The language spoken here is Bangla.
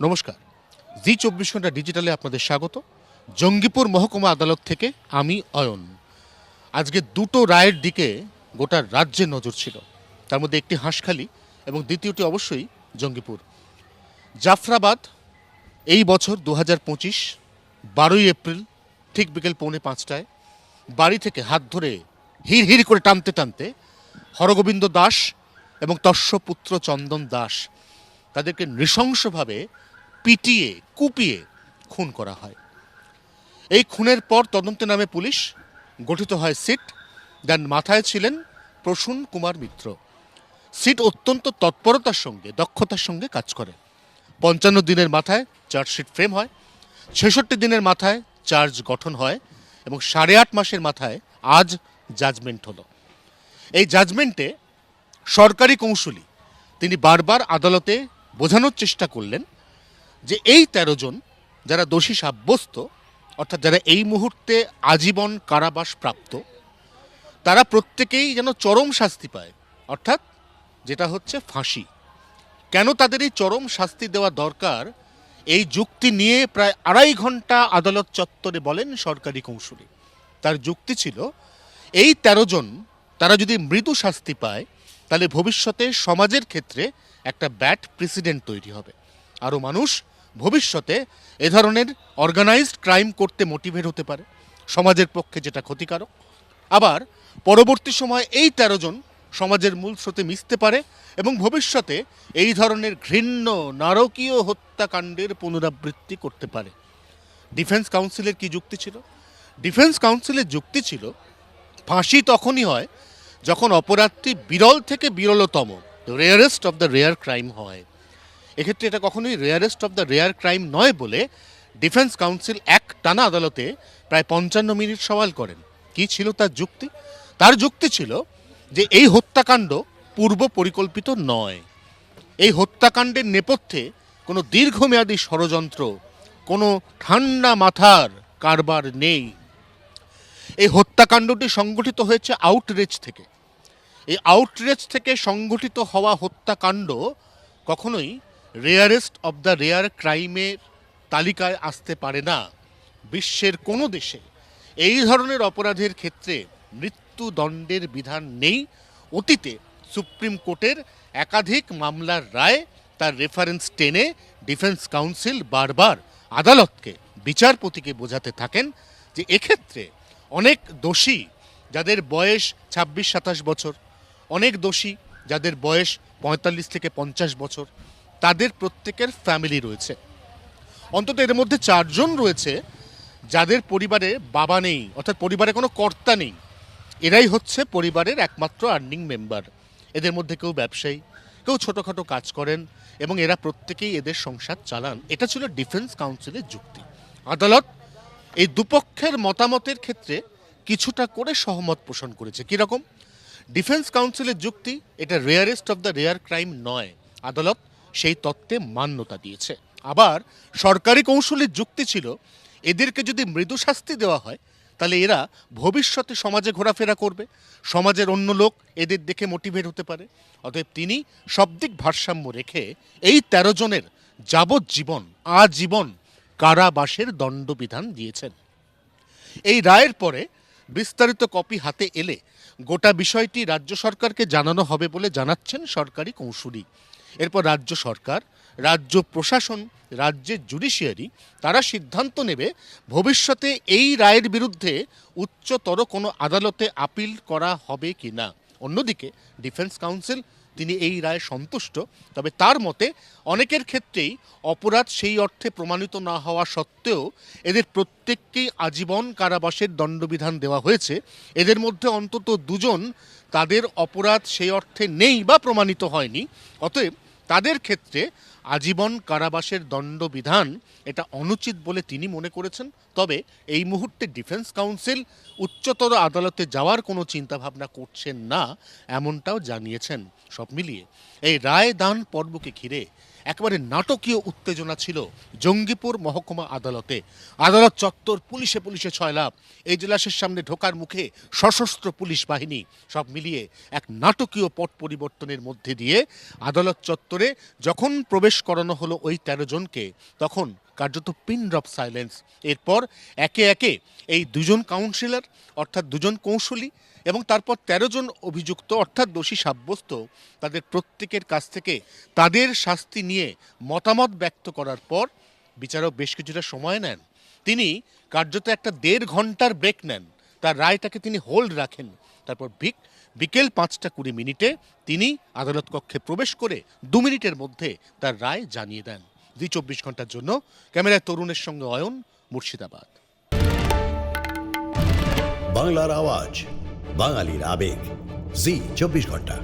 নমস্কার। জি 24 ঘন্টা ডিজিটালে আপনাদের স্বাগত। জঙ্গিপুর মহকুমা আদালত থেকে আমি অয়ন। আজকে দুটো রায়ের দিকে গোটা রাজ্যের নজর ছিল। তার মধ্যে একটি হাঁসখালি এবং দ্বিতীয়টি অবশ্যই জঙ্গিপুর। জাফরাবাদ এই বছর 2025 12 এপ্রিল ঠিক বিকেল 4:45টায় বাড়ি থেকে হাত ধরে হিড় হিড় করে টানতে টানতে হরগোবিন্দ দাস এবং তস্যপুত্র চন্দন দাস তাদেরকে নৃশংসভাবে পিটিয়ে কুপিয়ে খুন করা হয়। এই খুনের পর তদন্তে নামে পুলিশ, গঠিত হয় সিট, যার মাথায় ছিলেন প্রসূন কুমার মিত্র। সিট অত্যন্ত তৎপরতার সঙ্গে দক্ষতার সঙ্গে কাজ করে। 55 দিনের মাথায় চার্জশিট ফ্রেম হয়, 66 দিনের মাথায় চার্জ গঠন হয় এবং 8.5 মাসের মাথায় আজ জাজমেন্ট হলো। এই জাজমেন্টে সরকারি কৌঁসুলি তিনি বারবার আদালতে বোঝানোর চেষ্টা করলেন যে এই 13 জন যারা দোষী সাব্যস্ত, অর্থাৎ যারা এই মুহূর্তে আজীবন কারাবাস প্রাপ্ত, তারা প্রত্যেকেই যেন চরম শাস্তি পায়, অর্থাৎ যেটা হচ্ছে ফাঁসি। কেন তাদের এই চরম শাস্তি দেওয়া দরকার, এই যুক্তি নিয়ে প্রায় 2.5 ঘন্টা আদালত চত্বরে বলেন সরকারি কৌঁসুলি। তার যুক্তি ছিল এই 13 জন তারা যদি মৃদু শাস্তি পায় তাহলে ভবিষ্যতে সমাজের ক্ষেত্রে একটা ব্যাড প্রেসিডেন্ট তৈরি হবে। আরও মানুষ ভবিষ্যতে এ ধরনের অর্গানাইজড ক্রাইম করতে মোটিভেট হতে পারে, সমাজের পক্ষে যেটা ক্ষতিকারক। আবার পরবর্তী সময় এই 13 জন সমাজের মূল স্রোতে মিশতে পারে এবং ভবিষ্যতে এই ধরনের ঘৃণ্য নারকীয় হত্যাকাণ্ডের পুনরাবৃত্তি করতে পারে। ডিফেন্স কাউন্সিলের কি যুক্তি ছিল? ডিফেন্স কাউন্সিলের যুক্তি ছিল ফাঁসি তখনই হয় যখন অপরাধটি বিরল থেকে বিরলতম, rarest of the rare crime হয়। এক্ষেত্রে এটা কখনোই rarest of the rare crime নয় বলে ডিফেন্স কাউন্সিল এক টানা আদালতে প্রায় 55 মিনিট সওয়াল করেন। কি ছিল তার যুক্তি? তার যুক্তি ছিল যে এই হত্যাকাণ্ড পূর্ব পরিকল্পিত নয়। এই হত্যাকাণ্ডের নেপথ্যে কোনো দীর্ঘমেয়াদী ষড়যন্ত্র, কোনো ঠান্ডা মাথার কারবার নেই। এই হত্যাকাণ্ডটি সংগঠিত হয়েছে আউটরেজ থেকে। এই আউটরেজ থেকে সংগঠিত হওয়া হত্যাকাণ্ড কখনোই রেয়ারেস্ট অব দ্য রেয়ার ক্রাইমের তালিকায় আসতে পারে না। বিশ্বের কোনো দেশে এই ধরনের অপরাধের ক্ষেত্রে মৃত্যুদণ্ডের বিধান নেই। অতীতে সুপ্রিম কোর্টের একাধিক মামলার রায় তার রেফারেন্স টেনে ডিফেন্স কাউন্সিল বারবার আদালতকে, বিচারপতিকে বোঝাতে থাকেন যে এক্ষেত্রে অনেক দোষী যাদের বয়স 26-27 বছর, অনেক দোষী যাদের বয়স 45 থেকে 50 বছর, তাদের প্রত্যেকের ফ্যামিলি রয়েছে। অন্তত এর মধ্যে 4 জন রয়েছে যাদের পরিবারে বাবা নেই, অর্থাৎ পরিবারে কোনো কর্তা নেই। এরাই হচ্ছে পরিবারের একমাত্র আর্নিং মেম্বার। এদের মধ্যে কেউ ব্যবসায়ী, কেউ ছোটোখাটো কাজ করেন এবং এরা প্রত্যেকেই এদের সংসার চালান। এটা ছিল ডিফেন্স কাউন্সিলের যুক্তি। আদালত এই দুপক্ষের মতামতের ক্ষেত্রে কিছুটা করে সহমত পোষণ করেছে। কীরকম? ডিফেন্স কাউন্সিলের যুক্তি এটা rarest of the rare crime নয়, আদালত সেই তত্ত্বে মান্যতা দিয়েছে। আবার সরকারি কৌঁসুলির যুক্তি ছিল এদেরকে যদি মৃদু শাস্তি দেওয়া হয় তাহলে এরা ভবিষ্যতে সমাজে ঘোরাফেরা করবে, সমাজের অন্য লোক এদের দেখে মোটিভেট হতে পারে। অতএব তিনি সবদিক ভারসাম্য রেখে এই 13 জনের যাবজ্জীবন, আজীবন কারাবাসের দণ্ডবিধান দিয়েছেন। এই রায়ের পরে বিস্তারিত কপি হাতে এলে গোটা বিষয়টি রাজ্য সরকারকে জানানো হবে বলে জানাচ্ছেন সরকারি কৌঁসুলি। এরপর রাজ্য সরকার, রাজ্য প্রশাসন, রাজ্যের জুডিশিয়ারি তারা সিদ্ধান্ত নেবে ভবিষ্যতে এই রায়ের বিরুদ্ধে উচ্চতর কোনো আদালতে আপিল করা হবে কি না। অন্যদিকে ডিফেন্স কাউন্সিল তিনি এই রায়ে সন্তুষ্ট, তবে তার মতে অনেকের ক্ষেত্রেই অপরাধ সেই অর্থে প্রমাণিত না হওয়া সত্ত্বেও এদের প্রত্যেককেই আজীবন কারাবাসের দণ্ডবিধান দেওয়া হয়েছে। এদের মধ্যে অন্তত 2 জন তাদের অপরাধ সেই অর্থে নেই বা প্রমাণিত হয়নি। অতএব তাদের ক্ষেত্রে আজীবন কারাবাসের দণ্ডবিধান এটা অনুচিত বলে তিনি মনে করেছেন। তবে এই মুহূর্তে ডিফেন্স কাউন্সিল উচ্চতর আদালতে যাওয়ার কোনো চিন্তাভাবনা করছেন না, এমনটাও জানিয়েছেন। সব মিলিয়ে এই রায় দান পর্বকে ঘিরে একেবারে নাটকীয় উত্তেজনা ছিল জঙ্গিপুর মহকুমা আদালতে। আদালত চত্বর পুলিশে পুলিশে ছয়লাভ, এজলাসের সামনে ঢোকার মুখে সশস্ত্র পুলিশ বাহিনী, সব মিলিয়ে এক নাটকীয় পট পরিবর্তনের মধ্যে দিয়ে আদালত চত্বরে যখন প্রবেশ করানো হলো ওই 13 জনকে, তখন কার্যত পিন ড্রপ সাইলেন্স। এরপর একে একে এই দুজন কাউন্সিলর অর্থাৎ দুজন কৌশলী এবং তারপর 13 জন অভিযুক্ত অর্থাৎ দোষী সাব্যস্ত, তাদের প্রত্যেকের কাছ থেকে তাদের শাস্তি নিয়ে মতামত ব্যক্ত করার পর বিচারক বেশ কিছুটা সময় নেন। তিনি কার্যত একটা 1.5 ঘন্টার ব্রেক নেন, তার রায়টাকে তিনি হোল্ড রাখেন। তারপর বিকেল 5:20 তিনি আদালত কক্ষে প্রবেশ করে 2 মিনিটের মধ্যে তার রায় জানিয়ে দেন। জি 24 ঘন্টার জন্য ক্যামেরায় তরুণের সঙ্গে অয়ন, মুর্শিদাবাদ। বাংলার আওয়াজ, বাঙালির আবেগ, জি 24 ঘন্টা।